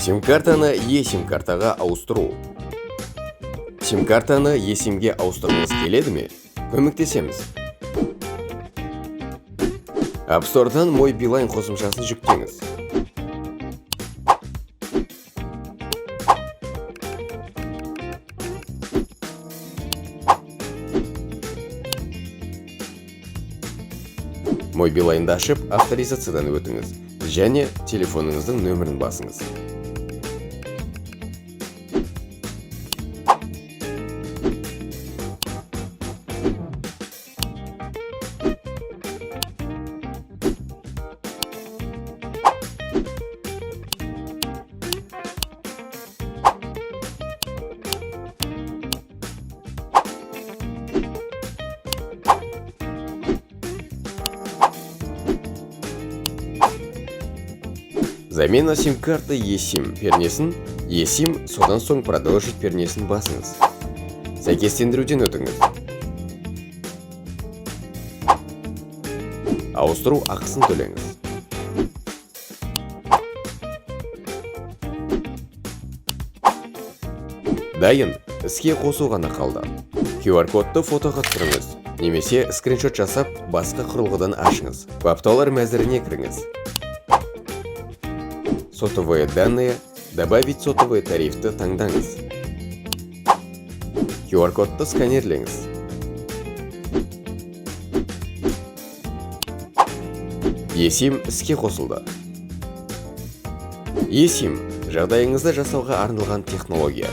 Сим-картаны eSIM-картаға ауыстыру. Сим-картаны eSIM-ге ауыстырғыңыз келеді ме? Көмектесеміз. App Store'дан Мой Билайн қосымшасын жүктеңіз. Мой Билайнды ашып, авторизациядан өтіңіз және телефоныңыздың нөмірін басыңыз. Замена сим-карты eSIM пернесін, eSIM содан соң продолжить пернесін басыңыз. Сәйкестендіруден өтіңіз. Ауыстыру ақысын төлеңіз. Дайын, іске қосу ғана қалды. QR-кодты фотоға түсіріңіз, немесе скриншот жасап, басқа құрылғыдан ашыңыз. Баптаулар мәзіріне кіріңіз. Сотовые данные, добавить сотовый тарифті таңдаңыз. QR-кодты сканерлеңіз. eSIM іске қосылды. eSIM жағдайыңызды жасауға арналған технология.